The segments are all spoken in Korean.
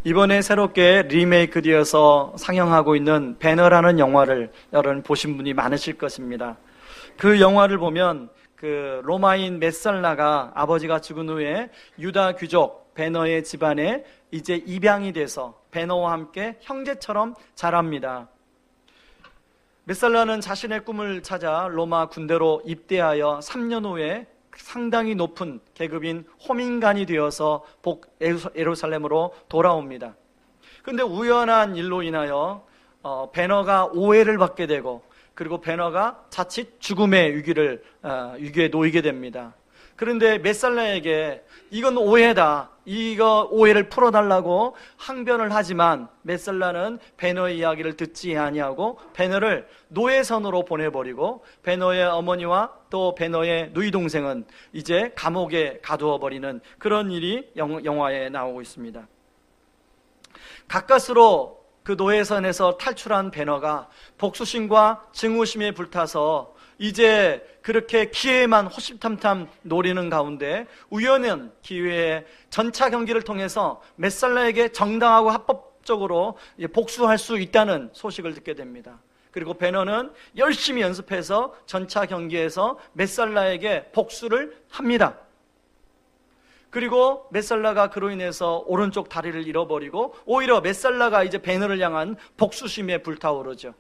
이번에 새롭게 리메이크 되어서 상영하고 있는 배너라는 영화를 여러분 보신 분이 많으실 것입니다. 그 영화를 보면 그 로마인 메살라가 아버지가 죽은 후에 유다 귀족 배너의 집안에 이제 입양이 돼서 배너와 함께 형제처럼 자랍니다. 메살라는 자신의 꿈을 찾아 로마 군대로 입대하여 3년 후에 상당히 높은 계급인 호민관이 되어서 예루살렘으로 돌아옵니다. 그런데 우연한 일로 인하여 배너가 오해를 받게 되고, 그리고 배너가 자칫 죽음의 위기에 놓이게 됩니다. 그런데 메살라에게 이건 오해다, 이거 오해를 풀어달라고 항변을 하지만 메살라는 배너의 이야기를 듣지 아니하고 배너를 노예선으로 보내버리고, 배너의 어머니와 또 배너의 누이 동생은 이제 감옥에 가두어 버리는 그런 일이 영화에 나오고 있습니다. 가까스로 그 노예선에서 탈출한 배너가 복수심과 증오심에 불타서 이제 그렇게 기회만 호시탐탐 노리는 가운데 우연한 기회에 전차 경기를 통해서 메살라에게 정당하고 합법적으로 복수할 수 있다는 소식을 듣게 됩니다. 그리고 배너는 열심히 연습해서 전차 경기에서 메살라에게 복수를 합니다. 그리고 메살라가 그로 인해서 오른쪽 다리를 잃어버리고 오히려 메살라가 이제 배너를 향한 복수심에 불타오르죠.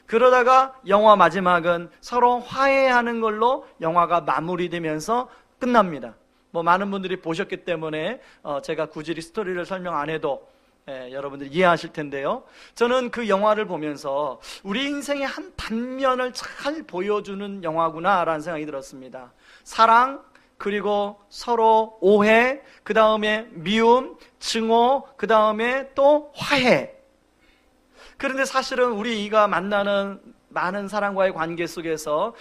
그러다가 영화 마지막은 서로 화해하는 걸로 영화가 마무리되면서 끝납니다. 많은 분들이 보셨기 때문에 제가 굳이 스토리를 설명 안 해도 여러분들이 이해하실 텐데요, 저는 그 영화를 보면서 우리 인생의 한 단면을 잘 보여주는 영화구나 라는 생각이 들었습니다. 사랑, 그리고 서로 오해, 그 다음에 미움, 증오, 그 다음에 또 화해. 그런데 사실은 우리가 만나는 많은 사람과의 관계 속에서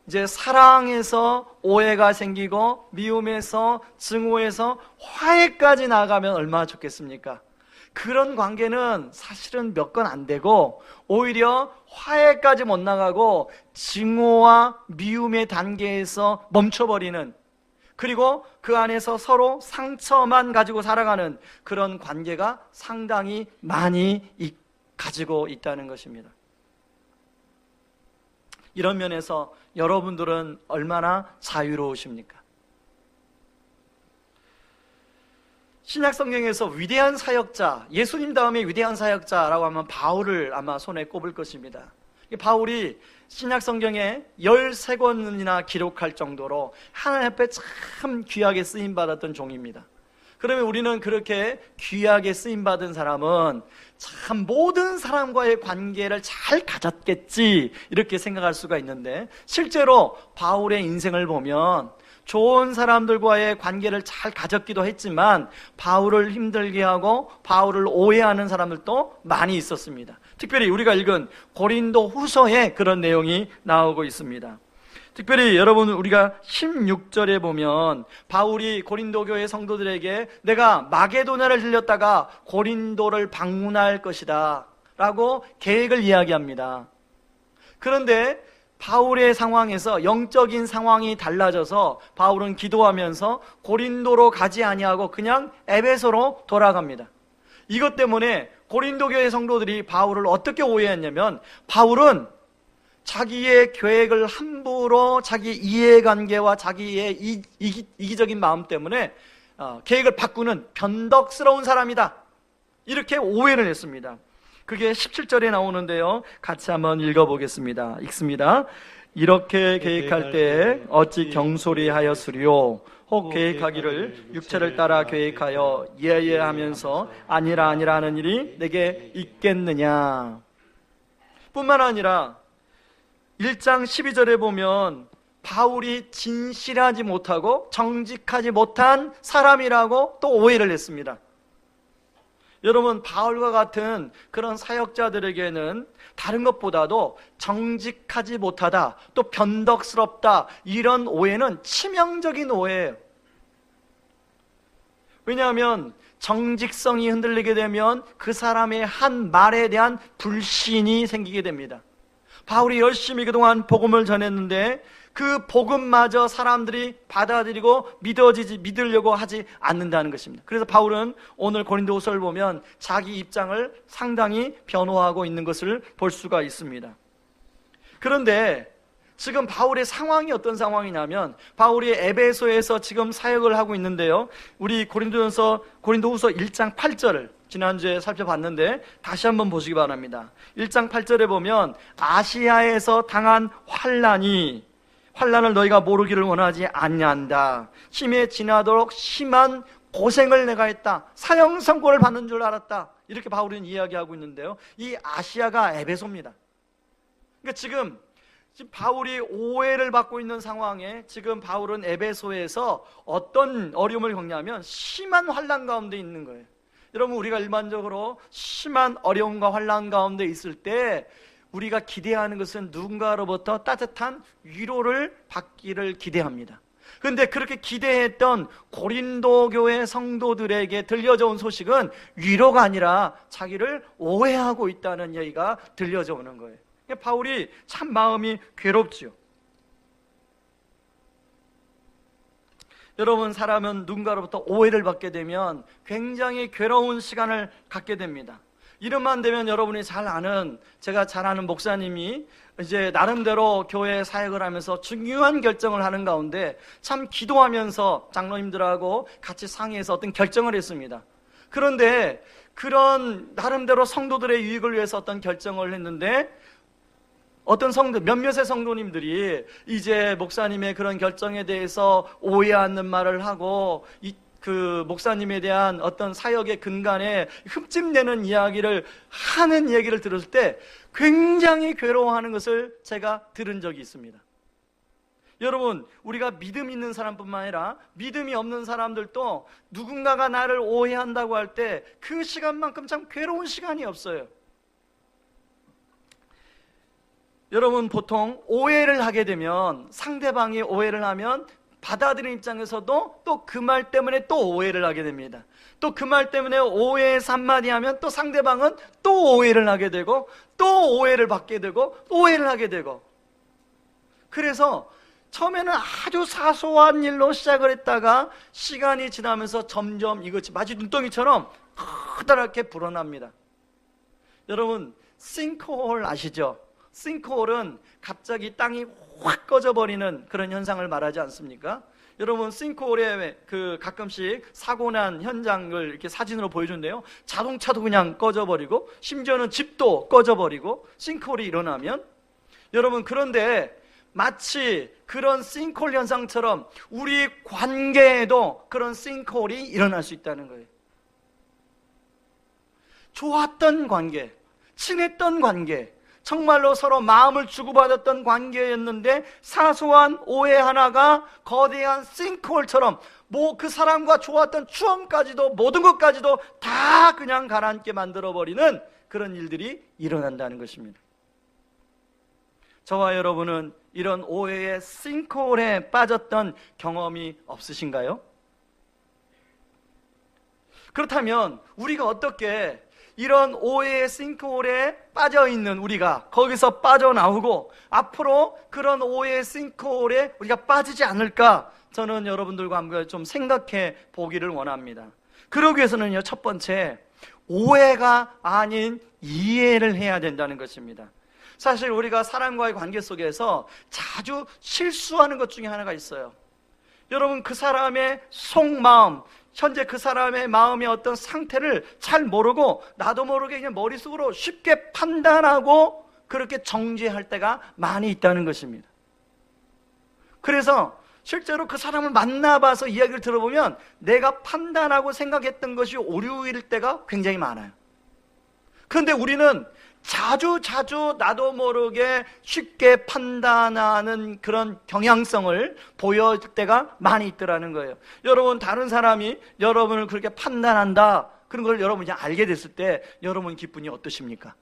이제 사랑에서 오해가 생기고 미움에서 증오에서 화해까지 나아가면 얼마나 좋겠습니까? 그런 관계는 사실은 몇 건 안 되고 오히려 화해까지 못 나가고 증오와 미움의 단계에서 멈춰버리는, 그리고 그 안에서 서로 상처만 가지고 살아가는 그런 관계가 상당히 많이 가지고 있다는 것입니다. 이런 면에서 여러분들은 얼마나 자유로우십니까? 신약 성경에서 위대한 사역자, 예수님 다음에 위대한 사역자라고 하면 바울을 아마 손에 꼽을 것입니다. 바울이 신약 성경에 13권이나 기록할 정도로 하나님 앞에 참 귀하게 쓰임받았던 종입니다. 그러면 우리는 그렇게 귀하게 쓰임받은 사람은 참 모든 사람과의 관계를 잘 가졌겠지 이렇게 생각할 수가 있는데, 실제로 바울의 인생을 보면 좋은 사람들과의 관계를 잘 가졌기도 했지만 바울을 힘들게 하고 바울을 오해하는 사람들도 많이 있었습니다. 특별히 우리가 읽은 고린도 후서에 그런 내용이 나오고 있습니다. 특별히 여러분, 우리가 16절에 보면 바울이 고린도 교회 성도들에게 내가 마게도냐를 들렸다가 고린도를 방문할 것이다 라고 계획을 이야기합니다. 그런데 바울의 상황에서 영적인 상황이 달라져서 바울은 기도하면서 고린도로 가지 아니하고 그냥 에베소로 돌아갑니다. 이것 때문에 고린도 교회 성도들이 바울을 어떻게 오해했냐면, 바울은 자기의 계획을 함부로 자기 이해관계와 자기의 이기적인 마음 때문에 계획을 바꾸는 변덕스러운 사람이다, 이렇게 오해를 했습니다. 그게 17절에 나오는데요, 같이 한번 읽어보겠습니다. 읽습니다. 이렇게 계획할 때 어찌 경솔히하였으리요? 혹 계획하기를 육체를 따라 계획하여 예하면서 아니라 하는 일이 내게 있겠느냐? 뿐만 아니라 1장 12절에 보면 바울이 진실하지 못하고 정직하지 못한 사람이라고 또 오해를 했습니다. 여러분, 바울과 같은 그런 사역자들에게는 다른 것보다도 정직하지 못하다, 또 변덕스럽다, 이런 오해는 치명적인 오해예요. 왜냐하면 정직성이 흔들리게 되면 그 사람의 한 말에 대한 불신이 생기게 됩니다. 바울이 열심히 그동안 복음을 전했는데 그 복음마저 사람들이 받아들이고 믿으려고 하지 않는다는 것입니다. 그래서 바울은 오늘 고린도후서를 보면 자기 입장을 상당히 변호하고 있는 것을 볼 수가 있습니다. 그런데 지금 바울의 상황이 어떤 상황이냐면, 바울이 에베소에서 지금 사역을 하고 있는데요, 우리 고린도후서 1장 8절을 지난주에 살펴봤는데 다시 한번 보시기 바랍니다. 1장 8절에 보면 아시아에서 당한 환난을 너희가 모르기를 원하지 아니한다. 힘에 지나도록 심한 고생을 내가 했다. 사형 선고를 받는 줄 알았다. 이렇게 바울은 이야기하고 있는데요, 이 아시아가 에베소입니다. 그러니까 지금 바울이 오해를 받고 있는 상황에 지금 바울은 에베소에서 어떤 어려움을 겪냐면 심한 환난 가운데 있는 거예요. 여러분, 우리가 일반적으로 심한 어려움과 환난 가운데 있을 때 우리가 기대하는 것은 누군가로부터 따뜻한 위로를 받기를 기대합니다. 그런데 그렇게 기대했던 고린도 교회 성도들에게 들려져 온 소식은 위로가 아니라 자기를 오해하고 있다는 얘기가 들려져 오는 거예요. 바울이 참 마음이 괴롭지요. 여러분, 사람은 누군가로부터 오해를 받게 되면 굉장히 괴로운 시간을 갖게 됩니다. 이름만 되면 여러분이 잘 아는, 제가 잘 아는 목사님이 이제 나름대로 교회 사역을 하면서 중요한 결정을 하는 가운데 참 기도하면서 장로님들하고 같이 상의해서 어떤 결정을 했습니다. 그런데 그런 나름대로 성도들의 유익을 위해서 어떤 결정을 했는데, 어떤 몇몇의 성도님들이 이제 목사님의 그런 결정에 대해서 오해하는 말을 하고, 그 목사님에 대한 어떤 사역의 근간에 흠집내는 이야기를 하는 얘기를 들었을 때 굉장히 괴로워하는 것을 제가 들은 적이 있습니다. 여러분, 우리가 믿음 있는 사람뿐만 아니라 믿음이 없는 사람들도 누군가가 나를 오해한다고 할 때 그 시간만큼 참 괴로운 시간이 없어요. 여러분, 보통 오해를 하게 되면, 상대방이 오해를 하면 받아들이는 입장에서도 또 그 말 때문에 또 오해를 하게 됩니다. 또 그 말 때문에 오해에서 한마디 하면 또 상대방은 또 오해를 하게 되고, 또 오해를 받게 되고, 또 오해를 하게 되고. 그래서 처음에는 아주 사소한 일로 시작을 했다가 시간이 지나면서 점점 이것이 마치 눈덩이처럼 커다랗게 불어납니다. 여러분, 싱크홀 아시죠? 싱크홀은 갑자기 땅이 확 꺼져버리는 그런 현상을 말하지 않습니까? 여러분, 싱크홀에 그 가끔씩 사고 난 현장을 이렇게 사진으로 보여준대요. 자동차도 그냥 꺼져버리고, 심지어는 집도 꺼져버리고, 싱크홀이 일어나면. 여러분, 그런데 마치 그런 싱크홀 현상처럼 우리 관계에도 그런 싱크홀이 일어날 수 있다는 거예요. 좋았던 관계, 친했던 관계, 정말로 서로 마음을 주고받았던 관계였는데 사소한 오해 하나가 거대한 싱크홀처럼 그 사람과 좋았던 추억까지도, 모든 것까지도 다 그냥 가라앉게 만들어버리는 그런 일들이 일어난다는 것입니다. 저와 여러분은 이런 오해의 싱크홀에 빠졌던 경험이 없으신가요? 그렇다면 우리가 어떻게 이런 오해의 싱크홀에 빠져있는 우리가 거기서 빠져나오고 앞으로 그런 오해의 싱크홀에 우리가 빠지지 않을까, 저는 여러분들과 함께 좀 생각해 보기를 원합니다. 그러기 위해서는요, 첫 번째, 오해가 아닌 이해를 해야 된다는 것입니다. 사실 우리가 사람과의 관계 속에서 자주 실수하는 것 중에 하나가 있어요. 여러분, 그 사람의 속마음, 현재 그 사람의 마음의 어떤 상태를 잘 모르고 나도 모르게 그냥 머릿속으로 쉽게 판단하고 그렇게 정죄할 때가 많이 있다는 것입니다. 그래서 실제로 그 사람을 만나봐서 이야기를 들어보면 내가 판단하고 생각했던 것이 오류일 때가 굉장히 많아요. 그런데 우리는 자주 나도 모르게 쉽게 판단하는 그런 경향성을 보여줄 때가 많이 있더라는 거예요. 여러분, 다른 사람이 여러분을 그렇게 판단한다, 그런 걸 여러분이 알게 됐을 때 여러분 기분이 어떠십니까?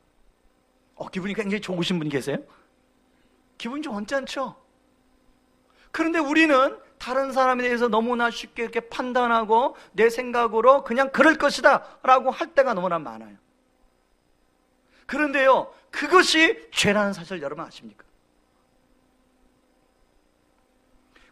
기분이 굉장히 좋으신 분 계세요? 기분이 좀 언짢죠? 그런데 우리는 다른 사람에 대해서 너무나 쉽게 이렇게 판단하고 내 생각으로 그냥 그럴 것이다 라고 할 때가 너무나 많아요. 그런데요, 그것이 죄라는 사실 여러분 아십니까?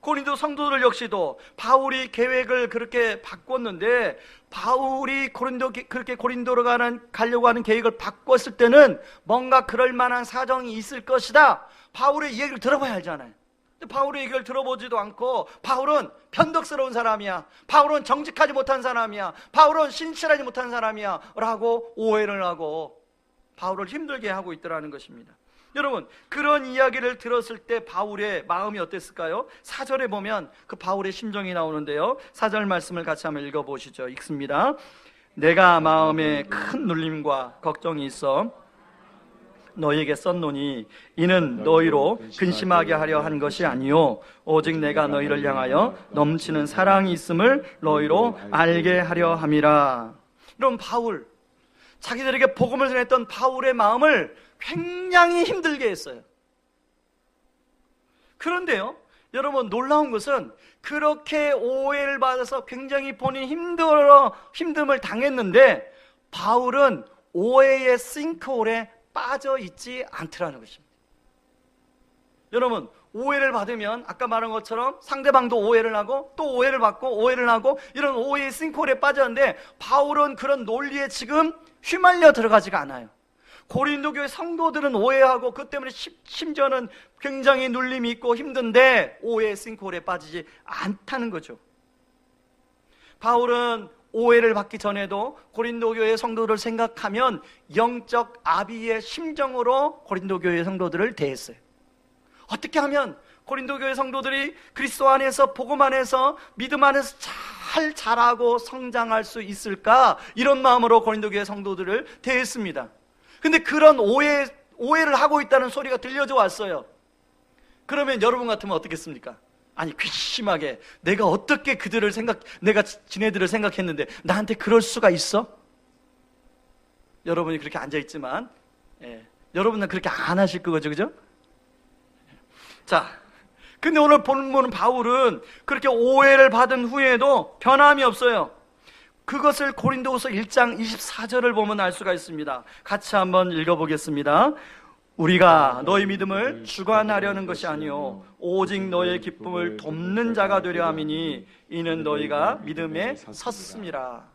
고린도 성도들 역시도 바울이 계획을 그렇게 바꿨는데, 바울이 그렇게 고린도로 가려고 하는 계획을 바꿨을 때는 뭔가 그럴 만한 사정이 있을 것이다. 바울의 얘기를 들어봐야 알잖아요. 근데 바울의 얘기를 들어보지도 않고, 바울은 변덕스러운 사람이야, 바울은 정직하지 못한 사람이야, 바울은 신실하지 못한 사람이야 라고 오해를 하고 바울을 힘들게 하고 있더라는 것입니다. 여러분, 그런 이야기를 들었을 때 바울의 마음이 어땠을까요? 4절에 보면 그 바울의 심정이 나오는데요, 4절 말씀을 같이 한번 읽어보시죠. 읽습니다. 내가 마음에 큰 눌림과 걱정이 있어 너희에게 썼노니 이는 너희로 근심하게 하려 한 것이 아니요 오직 내가 너희를 향하여 넘치는 사랑이 있음을 너희로 알게 하려 함이라. 여러분, 바울, 자기들에게 복음을 전했던 바울의 마음을 굉장히 힘들게 했어요. 그런데요, 여러분, 놀라운 것은 그렇게 오해를 받아서 굉장히 본인이 힘듦을 당했는데 바울은 오해의 싱크홀에 빠져 있지 않더라는 것입니다. 여러분, 오해를 받으면 아까 말한 것처럼 상대방도 오해를 하고 또 오해를 받고 오해를 하고 이런 오해의 싱크홀에 빠졌는데, 바울은 그런 논리에 지금 휘말려 들어가지가 않아요. 고린도 교회 성도들은 오해하고 그 때문에 심지어는 굉장히 눌림이 있고 힘든데 오해의 싱크홀에 빠지지 않다는 거죠. 바울은 오해를 받기 전에도 고린도 교회 성도들을 생각하면 영적 아비의 심정으로 고린도 교회 성도들을 대했어요. 어떻게 하면 고린도 교회 성도들이 그리스도 안에서, 복음 안에서, 믿음 안에서 잘 자라고 성장할 수 있을까, 이런 마음으로 고린도 교회 성도들을 대했습니다. 근데 그런 오해를 하고 있다는 소리가 들려져 왔어요. 그러면 여러분 같으면 어떻겠습니까? 아니, 괘씸하게 내가 어떻게 내가 지네들을 생각했는데 나한테 그럴 수가 있어? 여러분이 그렇게 앉아있지만, 여러분은 그렇게 안 하실 거죠, 그죠? 자, 근데 오늘 본문은 바울은 그렇게 오해를 받은 후에도 변함이 없어요. 그것을 고린도후서 1장 24절을 보면 알 수가 있습니다. 같이 한번 읽어보겠습니다. 우리가 너희 믿음을 주관하려는 것이 아니요 오직 너희의 기쁨을 돕는 자가 되려 함이니 이는 너희가 믿음에 섰음이라.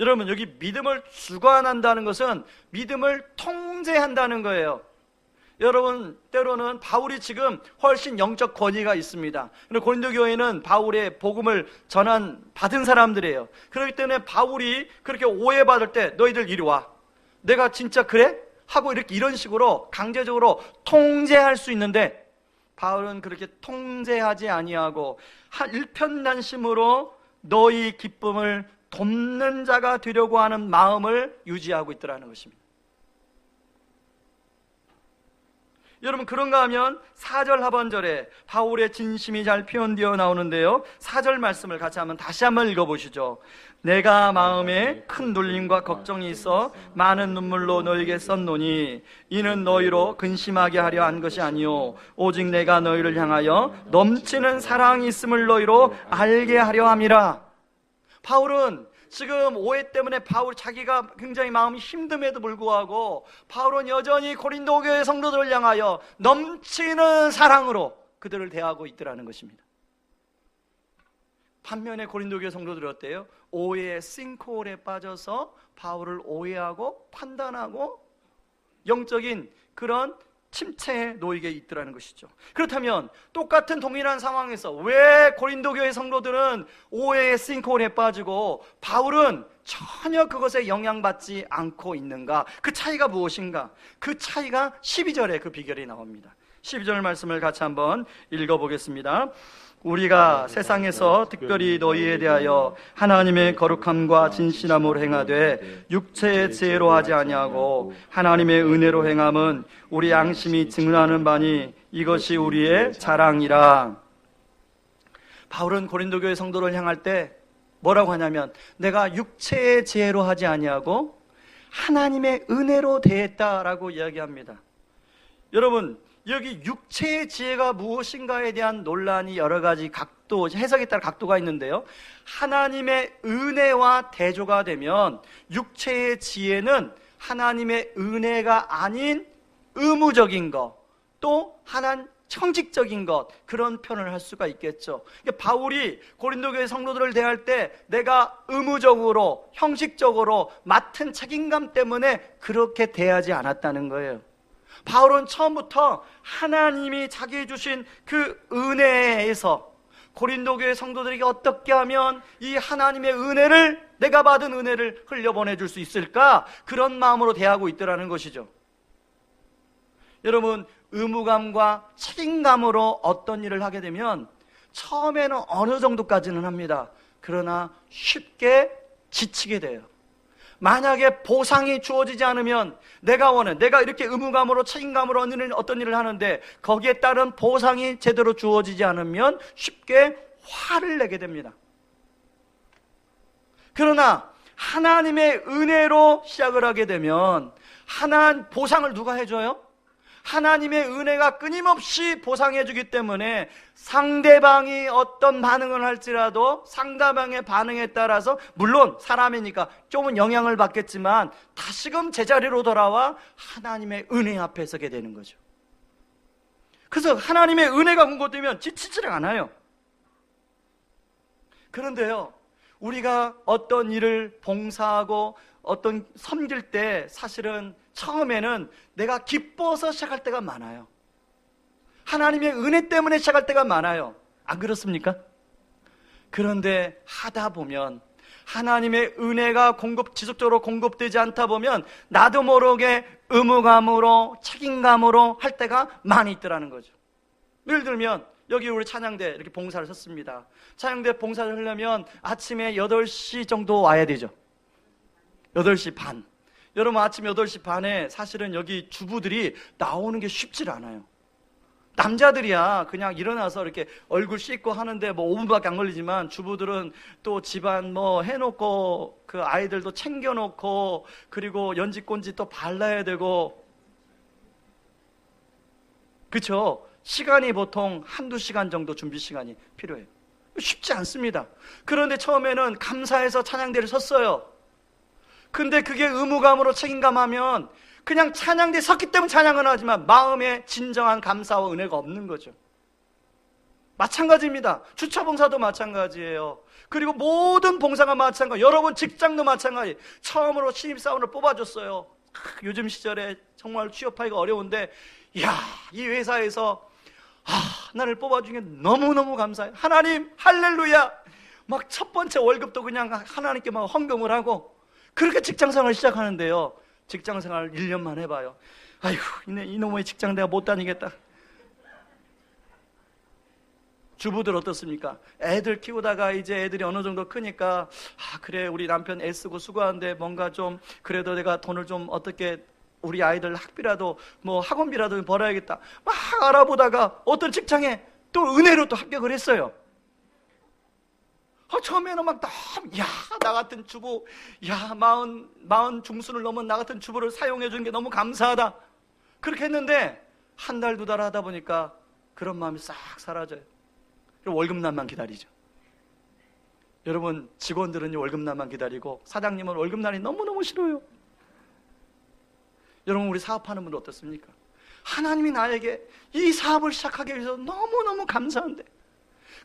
여러분, 여기 믿음을 주관한다는 것은 믿음을 통제한다는 거예요. 여러분, 때로는 바울이 지금 훨씬 영적 권위가 있습니다. 그런데 고린도 교회는 바울의 복음을 받은 사람들이에요. 그렇기 때문에 바울이 그렇게 오해받을 때 너희들 이리 와, 내가 진짜 그래? 하고 이런 식으로 강제적으로 통제할 수 있는데, 바울은 그렇게 통제하지 아니하고 일편단심으로 너희 기쁨을 돕는 자가 되려고 하는 마음을 유지하고 있더라는 것입니다. 여러분, 그런가 하면 4절 하반절에 바울의 진심이 잘 표현되어 나오는데요, 4절 말씀을 다시 한번 읽어보시죠. 내가 마음에 큰 눌림과 걱정이 있어 많은 눈물로 너에게 썼노니 이는 너희로 근심하게 하려 한 것이 아니요 오직 내가 너희를 향하여 넘치는 사랑이 있음을 너희로 알게 하려 함이라. 바울은 지금 오해 때문에 자기가 굉장히 마음이 힘듦에도 불구하고 바울은 여전히 고린도 교회 성도들을 향하여 넘치는 사랑으로 그들을 대하고 있더라는 것입니다. 반면에 고린도 교회 성도들이 어때요? 오해의 싱크홀에 빠져서 바울을 오해하고 판단하고 영적인 그런 침체에 놓이게 있더라는 것이죠. 그렇다면 똑같은 동일한 상황에서 왜 고린도 교회 성도들은 오해의 싱크홀에 빠지고 바울은 전혀 그것에 영향받지 않고 있는가? 그 차이가 무엇인가? 그 차이가 12절에 그 비결이 나옵니다. 12절 말씀을 같이 한번 읽어보겠습니다. 우리가 세상에서 특별히 너희에 대하여 하나님의 거룩함과 진실함으로 행하되 육체의 지혜로 하지 아니하고 하나님의 은혜로 행함은 우리 양심이 증언하는 바니 이것이 우리의 자랑이라. 바울은 고린도 교회 성도를 향할 때 뭐라고 하냐면 내가 육체의 지혜로 하지 아니하고 하나님의 은혜로 대했다라고 이야기합니다. 여러분, 여기 육체의 지혜가 무엇인가에 대한 논란이 여러 가지 해석에 따라 각도가 있는데요, 하나님의 은혜와 대조가 되면 육체의 지혜는 하나님의 은혜가 아닌 의무적인 것, 또 형식적인 것, 그런 표현을 할 수가 있겠죠. 그러니까 바울이 고린도 교회 성도들을 대할 때 내가 의무적으로, 형식적으로 맡은 책임감 때문에 그렇게 대하지 않았다는 거예요. 바울은 처음부터 하나님이 자기에 주신 그 은혜에서 고린도 교회 성도들에게 어떻게 하면 이 하나님의 은혜를, 내가 받은 은혜를 흘려보내줄 수 있을까, 그런 마음으로 대하고 있더라는 것이죠. 여러분, 의무감과 책임감으로 어떤 일을 하게 되면 처음에는 어느 정도까지는 합니다. 그러나 쉽게 지치게 돼요. 만약에 보상이 주어지지 않으면, 내가 이렇게 의무감으로 책임감으로 어떤 일을 하는데 거기에 따른 보상이 제대로 주어지지 않으면 쉽게 화를 내게 됩니다. 그러나 하나님의 은혜로 시작을 하게 되면, 보상을 누가 해줘요? 하나님의 은혜가 끊임없이 보상해 주기 때문에 상대방이 어떤 반응을 할지라도 상대방의 반응에 따라서, 물론 사람이니까 조금은 영향을 받겠지만 다시금 제자리로 돌아와 하나님의 은혜 앞에 서게 되는 거죠. 그래서 하나님의 은혜가 공급되면 지치지를 않아요. 그런데요, 우리가 어떤 일을 봉사하고 어떤 섬길 때 사실은 처음에는 내가 기뻐서 시작할 때가 많아요. 하나님의 은혜 때문에 시작할 때가 많아요. 안 그렇습니까? 그런데 하다 보면 하나님의 은혜가 지속적으로 공급되지 않다 보면 나도 모르게 의무감으로, 책임감으로 할 때가 많이 있더라는 거죠. 예를 들면 여기 우리 찬양대 이렇게 봉사를 섰습니다. 찬양대 봉사를 하려면 아침에 8시 정도 와야 되죠. 8시 반. 여러분, 아침 8시 반에 사실은 여기 주부들이 나오는 게 쉽지 않아요. 남자들이야 그냥 일어나서 이렇게 얼굴 씻고 하는데 5분밖에 안 걸리지만, 주부들은 또 집안 해놓고 그 아이들도 챙겨놓고 그리고 연지꼰지 또 발라야 되고, 그쵸? 시간이 보통 1-2시간 정도 준비 시간이 필요해요. 쉽지 않습니다. 그런데 처음에는 감사해서 찬양대를 섰어요. 근데 그게 의무감으로 책임감하면 그냥 찬양대에 섰기 때문에 찬양은 하지만 마음에 진정한 감사와 은혜가 없는 거죠. 마찬가지입니다. 주차봉사도 마찬가지예요. 그리고 모든 봉사가 마찬가지. 여러분 직장도 마찬가지. 처음으로 신입사원을 뽑아줬어요. 요즘 시절에 정말 취업하기가 어려운데, 이 회사에서 나를 뽑아준 게 너무너무 감사해요. 하나님 할렐루야. 막 첫 번째 월급도 그냥 하나님께 막 헌금을 하고 그렇게 직장생활을 시작하는데요, 직장생활 1년만 해봐요. 아이고, 이놈의 직장 내가 못 다니겠다. 주부들 어떻습니까? 애들 키우다가 이제 애들이 어느 정도 크니까 그래, 우리 남편 애쓰고 수고하는데 뭔가 좀 그래도 내가 돈을 좀 어떻게 우리 아이들 학비라도 학원비라도 벌어야겠다 막 알아보다가 어떤 직장에 또 은혜로 또 합격을 했어요. 처음에는 나 같은 주부, 마흔 중순을 넘은 나 같은 주부를 사용해 준 게 너무 감사하다. 그렇게 했는데 한 달, 2달 하다 보니까 그런 마음이 싹 사라져요. 그리고 월급날만 기다리죠. 여러분, 직원들은 월급날만 기다리고 사장님은 월급날이 너무너무 싫어요. 여러분, 우리 사업하는 분들 어떻습니까? 하나님이 나에게 이 사업을 시작하기 위해서 너무너무 감사한데,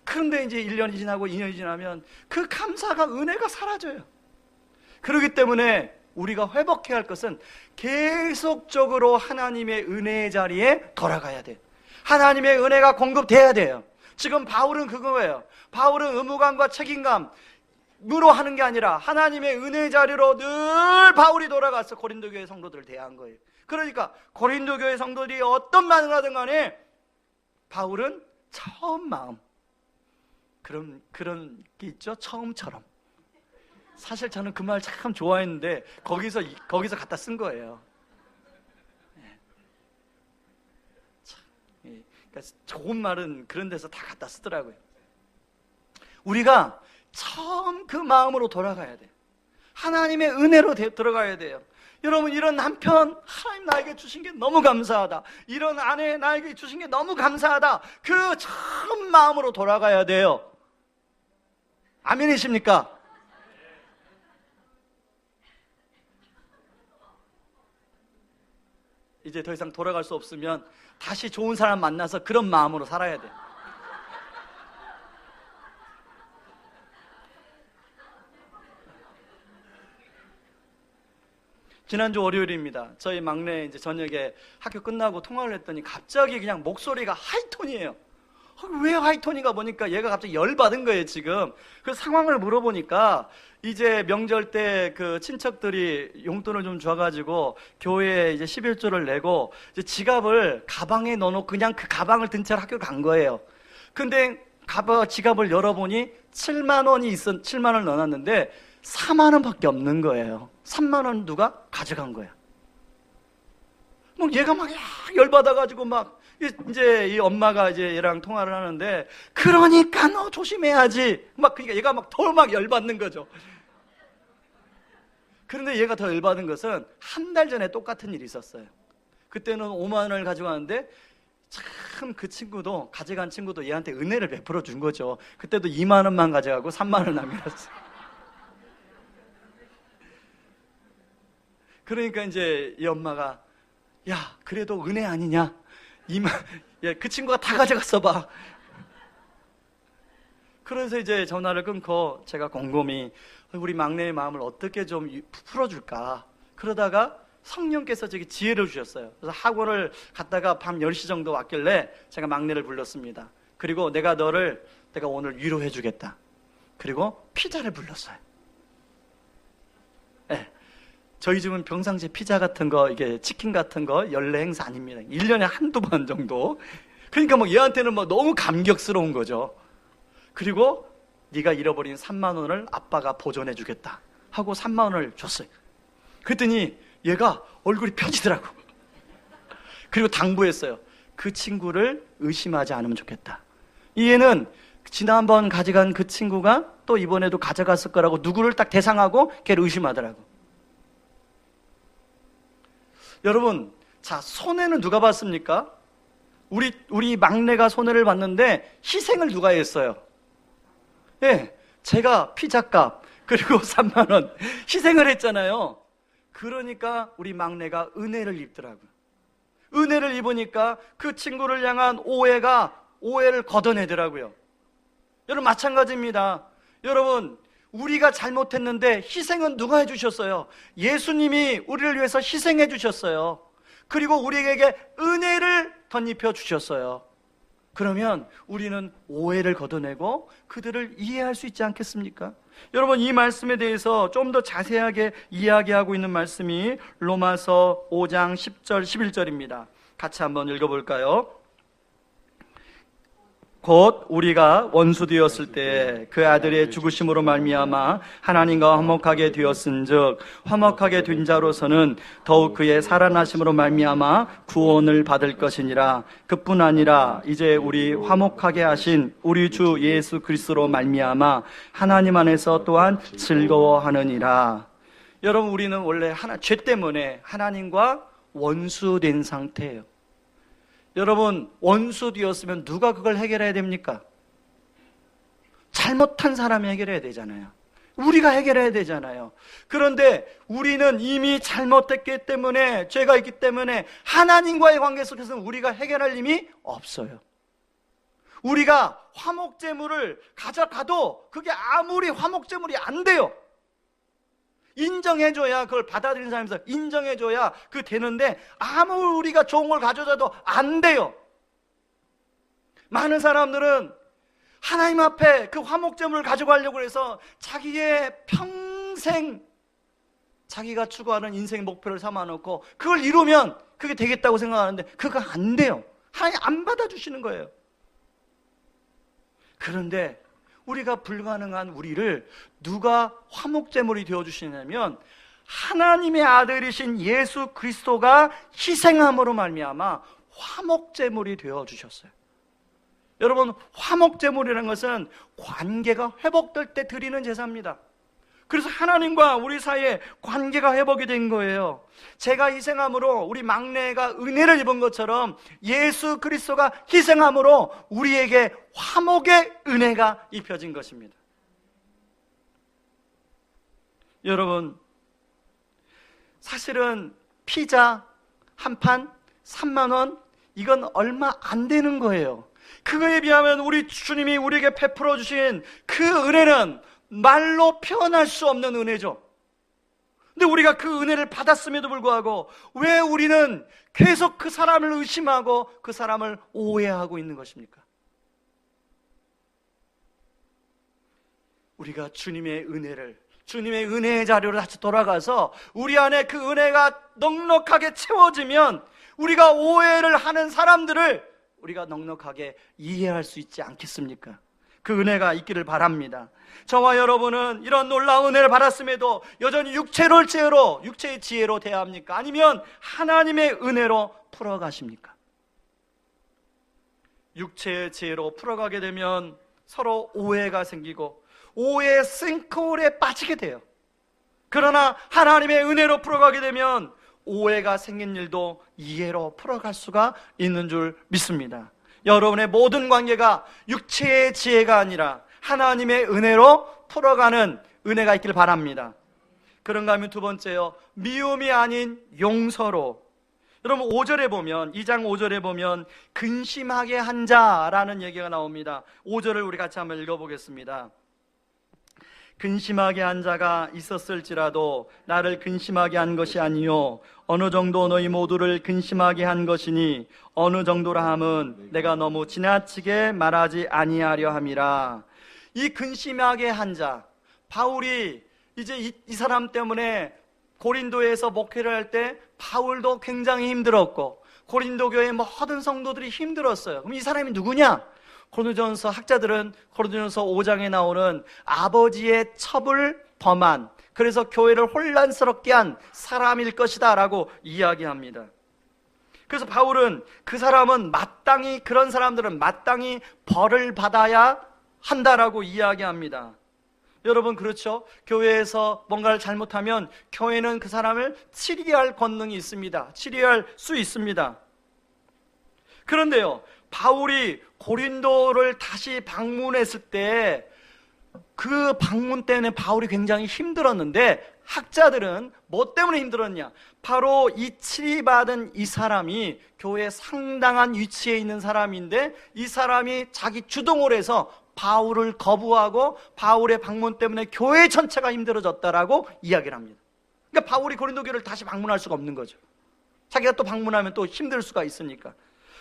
그런데 이제 1년이 지나고 2년이 지나면 그 감사가, 은혜가 사라져요. 그렇기 때문에 우리가 회복해야 할 것은 계속적으로 하나님의 은혜의 자리에 돌아가야 돼요. 하나님의 은혜가 공급돼야 돼요. 지금 바울은 그거예요. 바울은 의무감과 책임감으로 하는 게 아니라 하나님의 은혜의 자리로 늘 바울이 돌아가서 고린도 교회 성도들을 대한 거예요. 그러니까 고린도 교회 성도들이 어떤 반응을 하든 간에 바울은 처음 마음, 그런 게 있죠. 처음처럼. 사실 저는 그 말 참 좋아했는데 거기서 갖다 쓴 거예요. 그러니까 좋은 말은 그런 데서 다 갖다 쓰더라고요. 우리가 처음 그 마음으로 돌아가야 돼요. 하나님의 은혜로 들어가야 돼요. 여러분, 이런 남편 하나님 나에게 주신 게 너무 감사하다, 이런 아내 나에게 주신 게 너무 감사하다, 그 처음 마음으로 돌아가야 돼요. 아멘이십니까? 이제 더 이상 돌아갈 수 없으면 다시 좋은 사람 만나서 그런 마음으로 살아야 돼. 지난주 월요일입니다. 저희 막내 이제 저녁에 학교 끝나고 통화를 했더니 갑자기 그냥 목소리가 하이톤이에요. 왜 하이톤인가 보니까 얘가 갑자기 열받은 거예요, 지금. 그 상황을 물어보니까 이제 명절 때 그 친척들이 용돈을 좀 줘가지고 교회에 이제 11조를 내고 이제 지갑을 가방에 넣어놓고 그냥 그 가방을 든 채로 학교 간 거예요. 근데 지갑을 열어보니 7만 원이 7만 원을 넣어놨는데 4만 원밖에 없는 거예요. 3만 원 누가 가져간 거야. 뭐 얘가 막 열받아가지고 막 이제 이 엄마가 이제 얘랑 통화를 하는데 그러니까 너 조심해야지. 막 그러니까 얘가 막 더 막 열받는 거죠. 그런데 얘가 더 열받은 것은 한 달 전에 똑같은 일이 있었어요. 그때는 5만 원을 가져가는데 참 그 친구도 가져간 친구도 얘한테 은혜를 베풀어 준 거죠. 그때도 2만 원만 가져가고 3만 원 남겼어요. 그러니까 이제 이 엄마가 야 그래도 은혜 아니냐? 그 친구가 다 가져갔어 봐. 그래서 이제 전화를 끊고 제가 곰곰이 우리 막내의 마음을 어떻게 좀 풀어줄까 그러다가 성령께서 저기 지혜를 주셨어요. 그래서 학원을 갔다가 밤 10시 정도 왔길래 제가 막내를 불렀습니다. 그리고 내가 오늘 위로해 주겠다. 그리고 피자를 불렀어요. 네. 저희 집은 평상시에 피자 같은 거, 이게 치킨 같은 거 연례 행사 아닙니다. 1년에 한두 번 정도. 그러니까 뭐 얘한테는 뭐 너무 감격스러운 거죠. 그리고 네가 잃어버린 3만 원을 아빠가 보존해 주겠다 하고 3만 원을 줬어요. 그랬더니 얘가 얼굴이 펴지더라고. 그리고 당부했어요. 그 친구를 의심하지 않으면 좋겠다. 이 애는 지난번 가져간 그 친구가 또 이번에도 가져갔을 거라고 누구를 딱 대상하고 걔를 의심하더라고. 여러분, 자, 손해는 누가 봤습니까? 우리 막내가 손해를 봤는데 희생을 누가 했어요? 예, 제가 피자값 그리고 3만 원 희생을 했잖아요. 그러니까 우리 막내가 은혜를 입더라고요. 은혜를 입으니까 그 친구를 향한 오해를 걷어내더라고요. 여러분 마찬가지입니다. 여러분 우리가 잘못했는데 희생은 누가 해주셨어요? 예수님이 우리를 위해서 희생해 주셨어요. 그리고 우리에게 은혜를 덧입혀 주셨어요. 그러면 우리는 오해를 걷어내고 그들을 이해할 수 있지 않겠습니까? 여러분 이 말씀에 대해서 좀 더 자세하게 이야기하고 있는 말씀이 로마서 5장 10절 11절입니다. 같이 한번 읽어볼까요? 곧 우리가 원수 되었을 때 그 아들의 죽으심으로 말미암아 하나님과 화목하게 되었은즉 화목하게 된 자로서는 더욱 그의 살아나심으로 말미암아 구원을 받을 것이니라. 그뿐 아니라 이제 우리 화목하게 하신 우리 주 예수 그리스도로 말미암아 하나님 안에서 또한 즐거워하느니라. 여러분 우리는 원래 죄 때문에 하나님과 원수된 상태예요. 여러분 원수 되었으면 누가 그걸 해결해야 됩니까? 잘못한 사람이 해결해야 되잖아요. 우리가 해결해야 되잖아요. 그런데 우리는 이미 잘못했기 때문에, 죄가 있기 때문에 하나님과의 관계 속에서는 우리가 해결할 힘이 없어요. 우리가 화목제물을 가져가도 그게 아무리 화목제물이 안 돼요. 인정해줘야, 그걸 받아들이는 사람에서 인정해줘야 그 되는데 아무리 우리가 좋은 걸 가져다도 안 돼요. 많은 사람들은 하나님 앞에 그 화목제물을 가져가려고 해서 자기의 평생 자기가 추구하는 인생 목표를 삼아놓고 그걸 이루면 그게 되겠다고 생각하는데 그거 안 돼요. 하나님 안 받아주시는 거예요. 그런데 우리가 불가능한 우리를 누가 화목제물이 되어주시냐면 하나님의 아들이신 예수 그리스도가 희생함으로 말미암아 화목제물이 되어주셨어요. 여러분 화목제물이라는 것은 관계가 회복될 때 드리는 제사입니다. 그래서 하나님과 우리 사이에 관계가 회복이 된 거예요. 제가 희생함으로 우리 막내가 은혜를 입은 것처럼 예수 그리스도가 희생함으로 우리에게 화목의 은혜가 입혀진 것입니다. 여러분 사실은 피자 한 판 3만 원? 이건 얼마 안 되는 거예요. 그거에 비하면 우리 주님이 우리에게 베풀어 주신 그 은혜는 말로 표현할 수 없는 은혜죠. 근데 우리가 그 은혜를 받았음에도 불구하고 왜 우리는 계속 그 사람을 의심하고 그 사람을 오해하고 있는 것입니까? 우리가 주님의 은혜의 자리로 다시 돌아가서 우리 안에 그 은혜가 넉넉하게 채워지면 우리가 오해를 하는 사람들을 우리가 넉넉하게 이해할 수 있지 않겠습니까? 그 은혜가 있기를 바랍니다. 저와 여러분은 이런 놀라운 은혜를 받았음에도 여전히 육체의 지혜로 대합니까? 아니면 하나님의 은혜로 풀어가십니까? 육체의 지혜로 풀어가게 되면 서로 오해가 생기고 오해의 싱크홀에 빠지게 돼요. 그러나 하나님의 은혜로 풀어가게 되면 오해가 생긴 일도 이해로 풀어갈 수가 있는 줄 믿습니다. 여러분의 모든 관계가 육체의 지혜가 아니라 하나님의 은혜로 풀어가는 은혜가 있길 바랍니다. 그런가 하면 두 번째요, 미움이 아닌 용서로. 여러분 5절에 보면, 2장 5절에 보면 근심하게 한 자라는 얘기가 나옵니다. 5절을 우리 같이 한번 읽어보겠습니다. 근심하게 한 자가 있었을지라도 나를 근심하게 한 것이 아니요 어느 정도 너희 모두를 근심하게 한 것이니 어느 정도라 함은 내가 너무 지나치게 말하지 아니하려 함이라. 이 근심하게 한 자, 바울이 이제 이 사람 때문에 고린도에서 목회를 할 때 바울도 굉장히 힘들었고 고린도 교회의 모든 성도들이 힘들었어요. 그럼 이 사람이 누구냐? 고린도전서 학자들은 고린도전서 5장에 나오는 아버지의 첩을 범한, 그래서 교회를 혼란스럽게 한 사람일 것이다 라고 이야기합니다. 그래서 바울은 그 사람은 마땅히, 그런 사람들은 마땅히 벌을 받아야 한다라고 이야기합니다. 여러분 그렇죠? 교회에서 뭔가를 잘못하면 교회는 그 사람을 치리할 권능이 있습니다. 치리할 수 있습니다. 그런데요, 바울이 고린도를 다시 방문했을 때 그 방문 때문에 바울이 굉장히 힘들었는데, 학자들은 뭐 때문에 힘들었냐? 바로 이 치리받은 이 사람이 교회에 상당한 위치에 있는 사람인데 이 사람이 자기 주동을 해서 바울을 거부하고 바울의 방문 때문에 교회 전체가 힘들어졌다라고 이야기를 합니다. 그러니까 바울이 고린도 교회를 다시 방문할 수가 없는 거죠. 자기가 또 방문하면 또 힘들 수가 있으니까.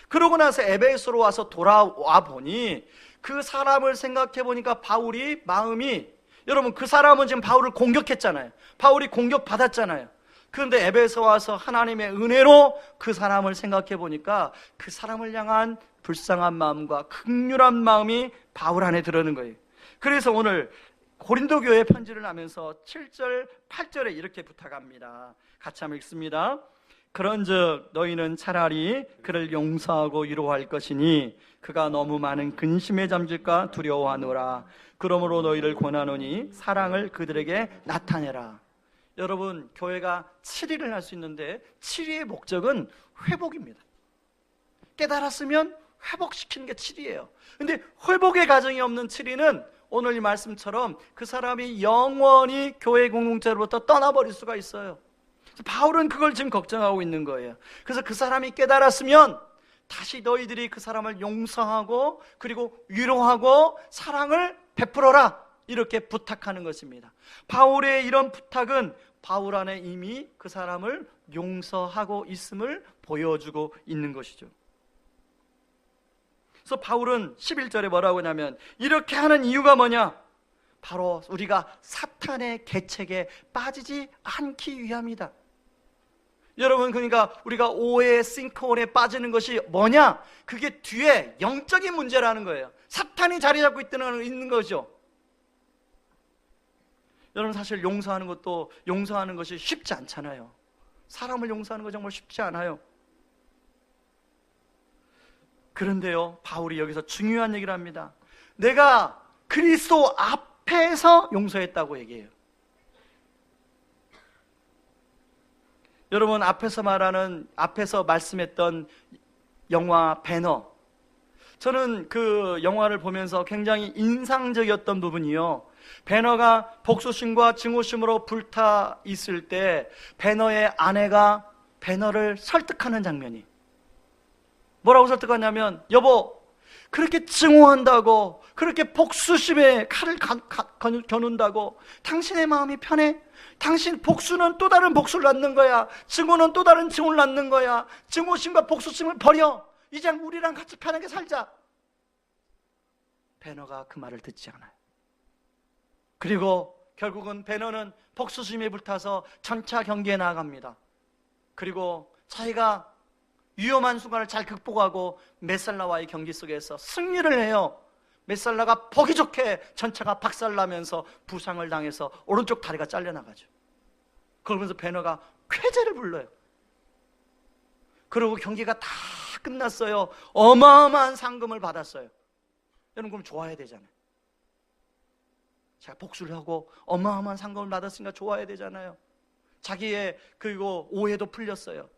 그러고 나서 에베소로 와서 돌아와 보니 그 사람을 생각해 보니까 바울이 마음이, 여러분 그 사람은 지금 바울을 공격했잖아요. 바울이 공격받았잖아요. 그런데 에베소 와서 하나님의 은혜로 그 사람을 생각해 보니까 그 사람을 향한 불쌍한 마음과 긍휼한 마음이 바울 안에 들어오는 거예요. 그래서 오늘 고린도 교회 편지를 하면서 7절, 8절에 이렇게 부탁합니다. 같이 한번 읽습니다. 그런즉 너희는 차라리 그를 용서하고 위로할 것이니 그가 너무 많은 근심에 잠질까 두려워하노라. 그러므로 너희를 권하노니 사랑을 그들에게 나타내라. 여러분, 교회가 치리를 할 수 있는데 치리의 목적은 회복입니다. 깨달았으면 회복시키는 게 치리예요. 근데 회복의 과정이 없는 치리는 오늘 이 말씀처럼 그 사람이 영원히 교회 공동체로부터 떠나버릴 수가 있어요. 바울은 그걸 지금 걱정하고 있는 거예요. 그래서 그 사람이 깨달았으면 다시 너희들이 그 사람을 용서하고 그리고 위로하고 사랑을 베풀어라, 이렇게 부탁하는 것입니다. 바울의 이런 부탁은 바울 안에 이미 그 사람을 용서하고 있음을 보여주고 있는 것이죠. 그래서 바울은 11절에 뭐라고 하냐면, 이렇게 하는 이유가 뭐냐? 바로 우리가 사탄의 계책에 빠지지 않기 위함이다. 여러분, 그러니까 우리가 오해의 싱크홀에 빠지는 것이 뭐냐? 그게 뒤에 영적인 문제라는 거예요. 사탄이 자리 잡고 있는 거죠. 여러분, 사실 용서하는 것이 쉽지 않잖아요. 사람을 용서하는 거 정말 쉽지 않아요. 그런데요, 바울이 여기서 중요한 얘기를 합니다. 내가 그리스도 앞에서 용서했다고 얘기해요. 여러분, 앞에서 말씀했던 영화 배너, 저는 그 영화를 보면서 굉장히 인상적이었던 부분이요, 배너가 복수심과 증오심으로 불타 있을 때 배너의 아내가 배너를 설득하는 장면이, 뭐라고 설득하냐면, 여보, 그렇게 증오한다고, 그렇게 복수심에 칼을 겨눈다고 당신의 마음이 편해? 당신 복수는 또 다른 복수를 낳는 거야. 증오는 또 다른 증오를 낳는 거야. 증오심과 복수심을 버려. 이제 우리랑 같이 편하게 살자. 베너가 그 말을 듣지 않아요. 그리고 결국은 베너는 복수심에 불타서 전차 경기에 나아갑니다. 그리고 자기가 위험한 순간을 잘 극복하고 메살라와의 경기 속에서 승리를 해요. 메살라가 보기 좋게 전차가 박살나면서 부상을 당해서 오른쪽 다리가 잘려나가죠. 그러면서 베너가 쾌재를 불러요. 그리고 경기가 다 끝났어요. 어마어마한 상금을 받았어요. 여러분, 그럼 좋아야 되잖아요. 제가 복수를 하고 어마어마한 상금을 받았으니까 좋아야 되잖아요. 자기의 그리고 오해도 풀렸어요.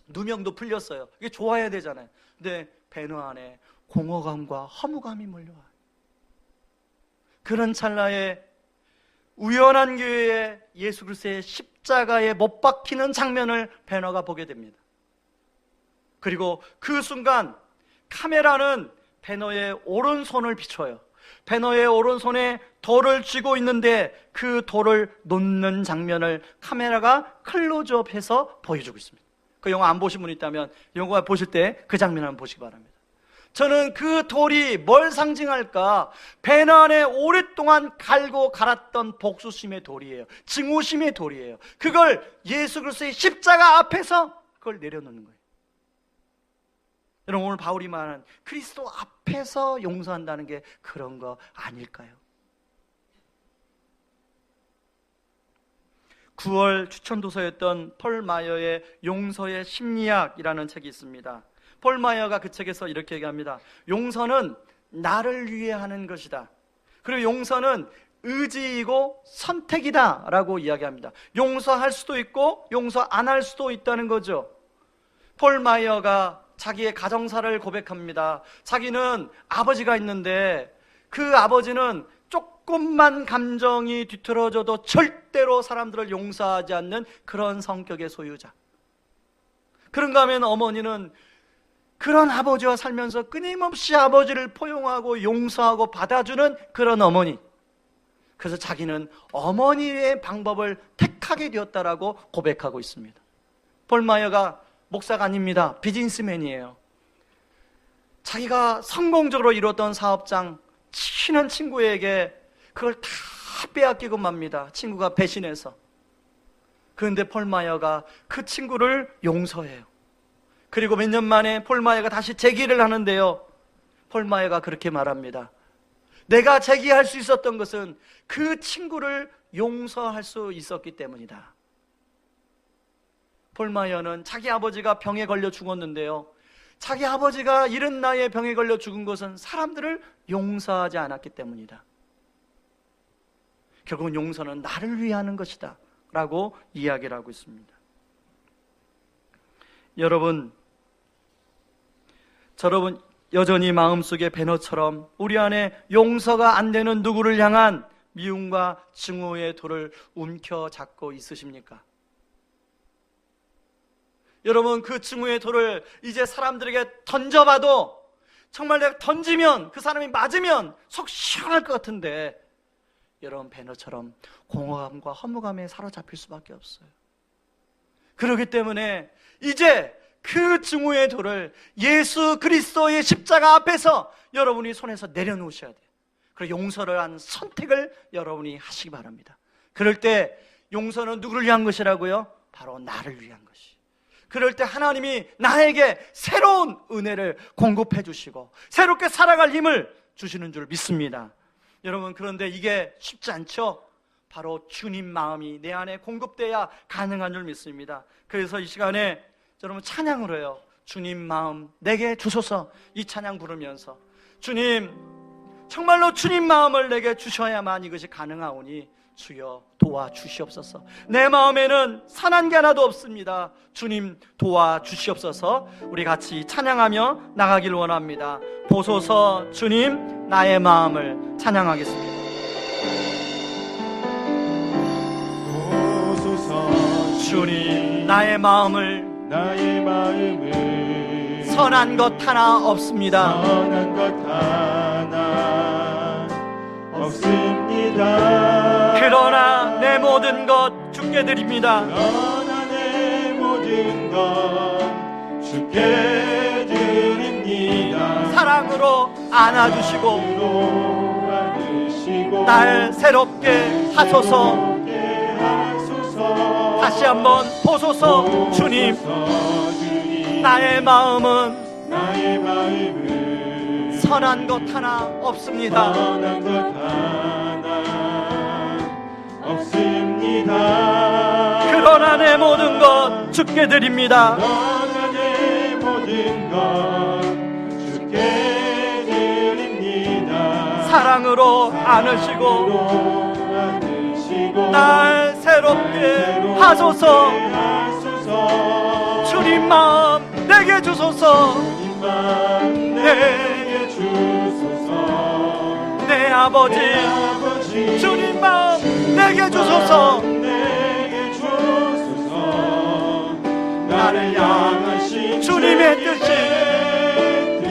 누명도 풀렸어요. 이게 좋아야 되잖아요. 근데 베너 안에 공허감과 허무감이 몰려와요. 그런 찰나에 우연한 기회에 예수 그리스도의 십자가에 못 박히는 장면을 베너가 보게 됩니다. 그리고 그 순간 카메라는 베너의 오른손을 비춰요. 베너의 오른손에 돌을 쥐고 있는데 그 돌을 놓는 장면을 카메라가 클로즈업해서 보여주고 있습니다. 그 영화 안 보신 분 있다면 영화 보실 때 그 장면 한번 보시기 바랍니다. 저는 그 돌이 뭘 상징할까? 베너 안에 오랫동안 갈고 갈았던 복수심의 돌이에요. 증오심의 돌이에요. 그걸 예수 그리스도의 십자가 앞에서 그걸 내려놓는 거예요. 여러분, 오늘 바울이 말하는 그리스도 앞에서 용서한다는 게 그런 거 아닐까요? 9월 추천도서였던 폴 마이어의 용서의 심리학이라는 책이 있습니다. 폴 마이어가 그 책에서 이렇게 얘기합니다. 용서는 나를 위해 하는 것이다. 그리고 용서는 의지이고 선택이다 라고 이야기합니다. 용서할 수도 있고 용서 안 할 수도 있다는 거죠. 폴 마이어가 자기의 가정사를 고백합니다. 자기는 아버지가 있는데 그 아버지는 조금만 감정이 뒤틀어져도 절대로 사람들을 용서하지 않는 그런 성격의 소유자. 그런가 하면 어머니는 그런 아버지와 살면서 끊임없이 아버지를 포용하고 용서하고 받아주는 그런 어머니. 그래서 자기는 어머니의 방법을 택하게 되었다라고 고백하고 있습니다. 폴 마이어가 목사가 아닙니다. 비즈니스맨이에요. 자기가 성공적으로 이뤘던 사업장 친한 친구에게 그걸 다 빼앗기고 맙니다. 친구가 배신해서. 그런데 폴 마이어가 그 친구를 용서해요. 그리고 몇 년 만에 폴 마이어가 다시 재기를 하는데요, 폴 마이어가 그렇게 말합니다. 내가 재기할 수 있었던 것은 그 친구를 용서할 수 있었기 때문이다. 폴 마이어는 자기 아버지가 병에 걸려 죽었는데요, 자기 아버지가 이른 나이에 병에 걸려 죽은 것은 사람들을 용서하지 않았기 때문이다. 결국은 용서는 나를 위해 하는 것이다 라고 이야기를 하고 있습니다. 여러분 여전히 마음속에 베너처럼 우리 안에 용서가 안 되는 누구를 향한 미움과 증오의 돌을 움켜잡고 있으십니까? 여러분, 그 증오의 돌을 이제 사람들에게 던져봐도 정말 내가 던지면 그 사람이 맞으면 속 시원할 것 같은데, 여러분, 베너처럼 공허감과 허무감에 사로잡힐 수밖에 없어요. 그렇기 때문에 이제 그 증오의 돌을 예수 그리스도의 십자가 앞에서 여러분이 손에서 내려놓으셔야 돼요. 그리고 용서를 한 선택을 여러분이 하시기 바랍니다. 그럴 때 용서는 누구를 위한 것이라고요? 바로 나를 위한 것이. 그럴 때 하나님이 나에게 새로운 은혜를 공급해 주시고 새롭게 살아갈 힘을 주시는 줄 믿습니다. 여러분, 그런데 이게 쉽지 않죠? 바로 주님 마음이 내 안에 공급돼야 가능한 줄 믿습니다. 그래서 이 시간에 여러분 찬양을 해요. 주님 마음 내게 주소서. 이 찬양 부르면서 주님, 정말로 주님 마음을 내게 주셔야만 이것이 가능하오니 주여 도와주시옵소서. 내 마음에는 산한 게 하나도 없습니다. 주님 도와주시옵소서. 우리 같이 찬양하며 나가길 원합니다. 보소서. 주님, 나의 마음을 찬양하겠습니다. 보소서. 주님, 나의 마음을 선한 것 하나 없습니다. 선한 것 하나 없습니다. 그러나 내 모든 것 주께 드립니다. 그러나 내 모든 것 주께 드립니다. 사랑으로 안아주시고 안으시고 날 새롭게 하소서. 다시 한번 보소서. 주님, 나의 마음은 선한 것 하나 없습니다. 선한 것 하나 없습니다. 그러나 내 모든 것 주께 드립니다. 그러나 내 모든 것 주께 드립니다. 사랑으로 안으시고 날 새롭게 하소서. 주님 마음 내게 주소서. 내게 주소서. 내 아버지 주님 마음 내게 주소서. 내게 주소서. 나를 향하신 주님의 뜻이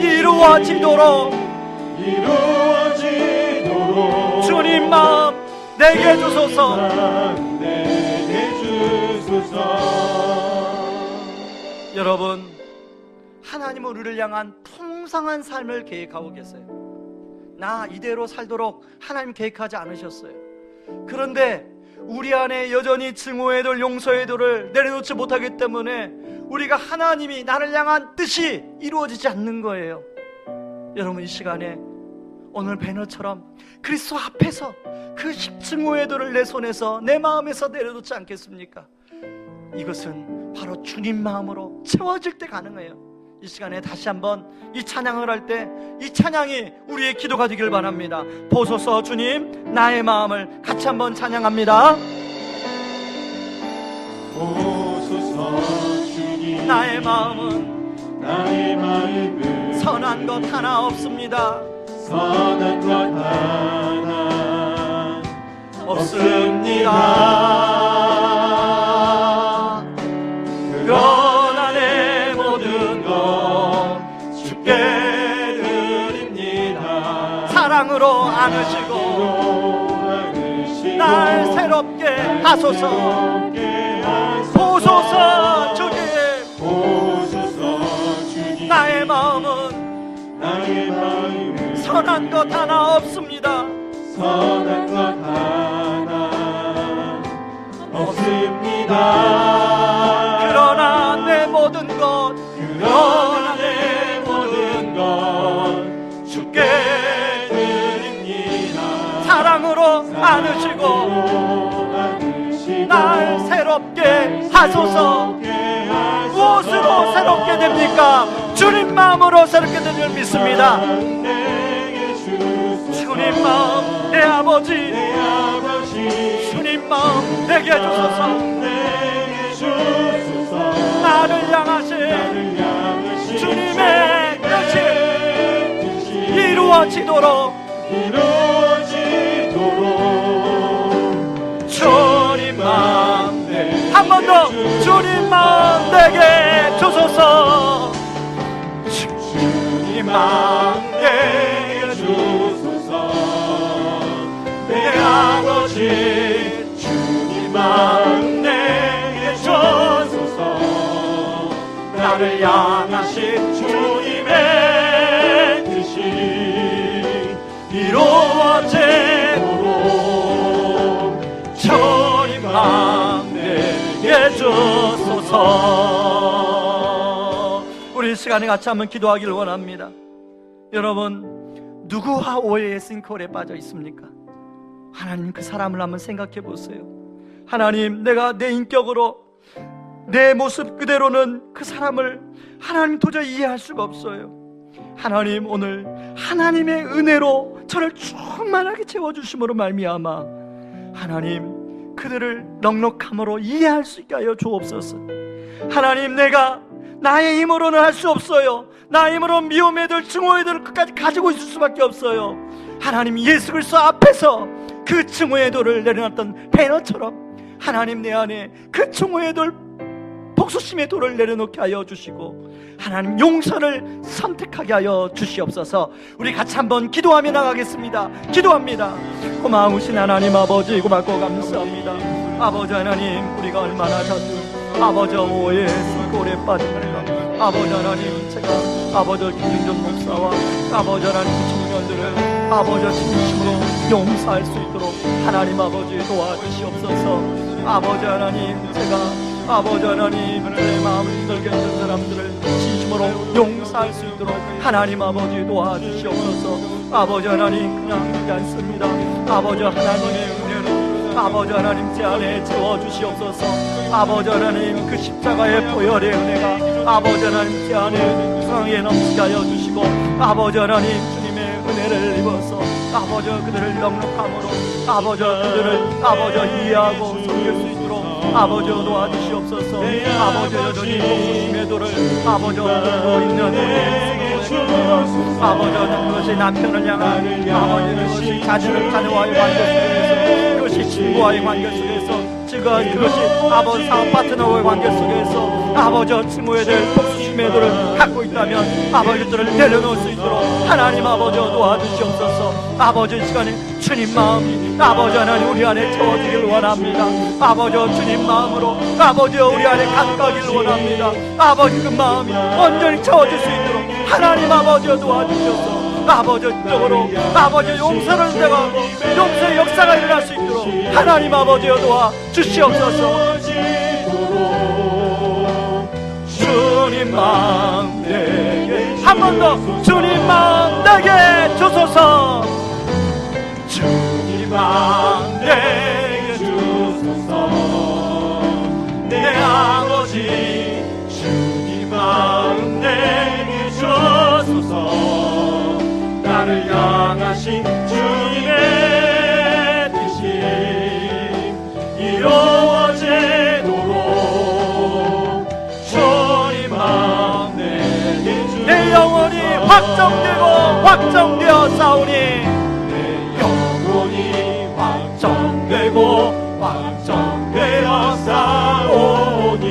이루어지도록 주님 마음 내게 주소서. 내게 주소서. 여러분, 하나님은 우리를 향한 풍성한 삶을 계획하고 계세요. 나 이대로 살도록 하나님 계획하지 않으셨어요. 그런데 우리 안에 여전히 증오의 돌, 용서의 돌을 내려놓지 못하기 때문에 우리가 하나님이 나를 향한 뜻이 이루어지지 않는 거예요. 여러분, 이 시간에 오늘 배너처럼 그리스도 앞에서 그 십증오의 돌을 내 손에서 내 마음에서 내려놓지 않겠습니까? 이것은 바로 주님 마음으로 채워질 때 가능해요. 이 시간에 다시 한번 이 찬양을 할 때 이 찬양이 우리의 기도가 되길 바랍니다. 보소서 주님, 나의 마음을 같이 한번 찬양합니다. 보소서 주님, 나의 마음은 선한 것 하나 없습니다. 선한 것 하나 없습니다. 그러나 내 모든 것 주께 드립니다. 사랑으로 안으시고 날 새롭게 하소서. 보소서 주님, 나의 마음은 선한 것 하나 없습니다. 선한 것 하나 없습니다. 그러나 내 모든 것 주께 드립니다. 사랑으로 안으시고 날 새롭게 하소서. 무엇으로 새롭게 됩니까? 주님 마음으로 새롭게 되는 줄 믿습니다. 주님 마음 내 아버지, 주님 마음 내게 주소서. 나를 향하신 주님의 뜻이 이루어지도록 주님 마음 한 번 더 주님 마음 내게 주소서. 주님 마음 내게 주소서. 내 아버지 주님 마음 내게 주소서. 나를 향하신 주님의 뜻이 이루어지도록 주님 마음 내게 주소서. 우리 이 시간에 같이 한번 기도하기를 원합니다. 여러분, 누구와 오해의 싱크홀에 빠져 있습니까? 하나님, 그 사람을 한번 생각해 보세요. 하나님, 내가 내 인격으로 내 모습 그대로는 그 사람을 하나님 도저히 이해할 수가 없어요. 하나님, 오늘 하나님의 은혜로 저를 충만하게 채워주심으로 말미암아 하나님, 그들을 넉넉함으로 이해할 수 있게 하여 주옵소서. 하나님, 내가 나의 힘으로는 할 수 없어요. 나의 힘으로 미움의 돌, 증오의 돌을 끝까지 가지고 있을 수밖에 없어요. 하나님, 예수 그리스도 앞에서 그 증오의 돌을 내려놨던 배너처럼 하나님, 내 안에 그 증오의 돌 복수심의 돌을 내려놓게 하여 주시고 하나님 용서를 선택하게 하여 주시옵소서. 우리 같이 한번 기도하며 나가겠습니다. 기도합니다. 고마우신 하나님 아버지, 고맙고 감사합니다. 아버지 하나님, 우리가 얼마나 졌든 아버지 오해의 술골에 빠집니까? 아버지 하나님, 제가 아버지 김윤정 목사와 아버지 하나님 청년들을 아버지 진심으로 용서할 수 있도록 하나님 아버지 도와주시옵소서. 아버지 하나님, 제가 아버지 하나님 내 마음을 힘들게 했던 사람들을 진심으로 용서할 수 있도록 하나님 아버지 도와주시옵소서. 아버지 하나님, 그냥 그렇지 않습니다. 아버지 하나님의 은혜로 아버지 하나님 제 안에 채워주시옵소서. 아버지 하나님, 그 십자가의 보혈의 은혜가 아버지 하나님 제 안에 상에 넘치게 하여 주시고 아버지 하나님 주님의 은혜를 입어서 아버지 그들을 영록함으로 아버지 그들을 아버지 이해하고 섬길 수 있도록 아버지 도와주시옵소서. 아버지 여전히 복수심의 돌을 아버지 들고 있는 우리 아버지 그것이 남편을 향한 아버지 그것이 자녀와의 관계 속에서 그것이 친구와의 관계 속에서 그것이 아버지 사업 파트너와의 관계 속에서 아버지 친구에 대해 복수심의 돌을 갖고 있다면 아버지들을 내려놓을 수 있도록 하나님 아버지 도와주시옵소서. 아버지 이 시간에 주님 마음이 아버지 하나님 우리 안에 채워지길 원합니다. 아버지 주님 마음으로 아버지 우리 안에 가까이길 원합니다. 아버지 그 마음이 온전히 채워질 수 있도록 하나님 아버지 도와주셔서 아버지 쪽으로 아버지 용서를 대하고 용서의 역사가 일어날 수 있도록 하나님 아버지 도와주시옵소서. 주님 마음 내게 한 번 더 주님 마음 내게 주소서. 주님 마음 내게 주소서. 내 아버지 주님 마음 내게 주소서. 나를 향하신 주님의 뜻이 이루어지도록 주님 마음 내게 주소서. 내 영혼이 확정되고 확정되어 싸우니 내 영혼이 확정되고 확정되어 싸우니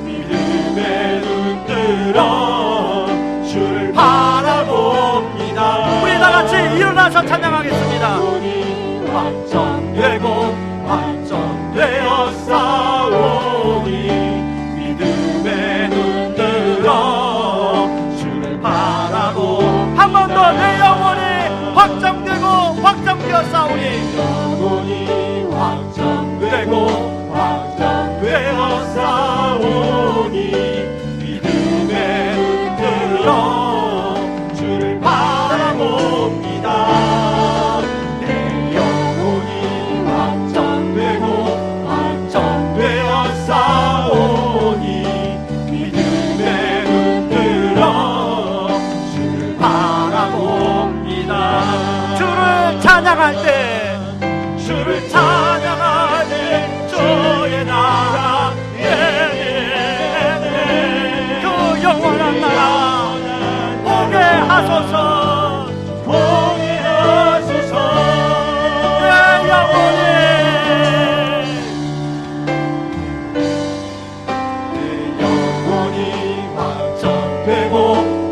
믿음의 눈 들어 주를 바라봅니다. 우리 다같이 일어나서 찬양하겠습니다. 확정되고 확정되어 싸우니 믿음의 눈 들어 주를 바라보. 한 번 더 내 영혼이 확정되고 확정되어 싸우니 영혼이 확정되고 확정되어 싸우니 믿음의 눈 들어 주를 바라봅니다. 내 영혼이 확정되고 확정되어 싸우니 믿음의 눈 들어 주를 바라봅니다. 주를 찬양할 때 주를 찬양할 때 주의 나라 그 영원한 나라 보게 하소서. 보게 하소서. 내 영혼이 내 영혼이 확정되고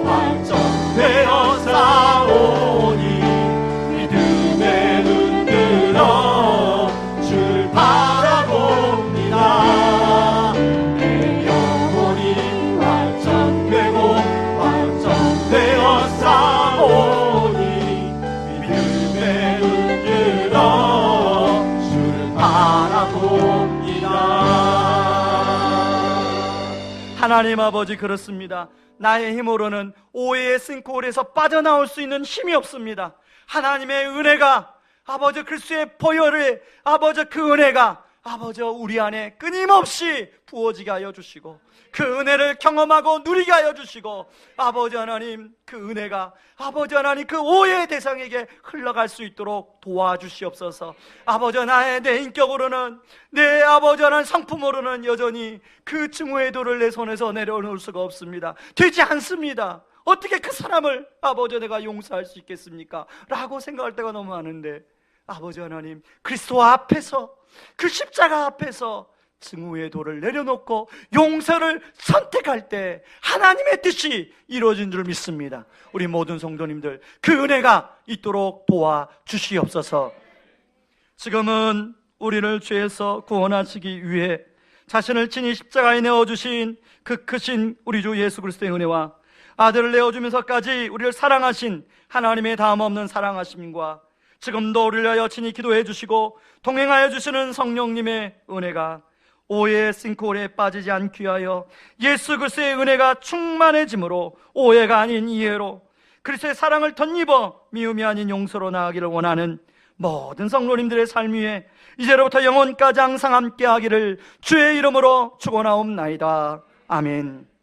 확정되어 싸우니 믿음의 눈 들어 주를 바라봅니다. 내 영혼이 확정되고 확정되어 싸우니 믿음의 눈 들어 주를 바라봅니다. 하나님 아버지, 그렇습니다. 나의 힘으로는 오해의 싱크홀에서 빠져나올 수 있는 힘이 없습니다. 하나님의 은혜가 아버지 그리스도의 보혈을 아버지 그 은혜가 아버지 우리 안에 끊임없이 부어지게 하여 주시고 그 은혜를 경험하고 누리게 하여 주시고 아버지 하나님 그 은혜가 아버지 하나님 그 오해의 대상에게 흘러갈 수 있도록 도와주시옵소서. 아버지 나의 내 인격으로는 내 아버지 하나님 성품으로는 여전히 그 증오의 돌을 내 손에서 내려놓을 수가 없습니다. 되지 않습니다. 어떻게 그 사람을 아버지 내가 용서할 수 있겠습니까? 라고 생각할 때가 너무 많은데 아버지 하나님 그리스도 앞에서 그 십자가 앞에서 증오의 돌을 내려놓고 용서를 선택할 때 하나님의 뜻이 이루어진 줄 믿습니다. 우리 모든 성도님들 그 은혜가 있도록 도와주시옵소서. 지금은 우리를 죄에서 구원하시기 위해 자신을 친히 십자가에 내어주신 그 크신 우리 주 예수 그리스도의 은혜와 아들을 내어주면서까지 우리를 사랑하신 하나님의 다함없는 사랑하심과 지금도 우리를 위하여 친히 기도해 주시고 동행하여 주시는 성령님의 은혜가 오해의 싱크홀에 빠지지 않기 위하여 예수 그리스도의 은혜가 충만해짐으로 오해가 아닌 이해로 그리스도의 사랑을 덧입어 미움이 아닌 용서로 나아가기를 원하는 모든 성도님들의 삶 위에 이제로부터 영원까지 항상 함께 하기를 주의 이름으로 축원하옵나이다. 아멘.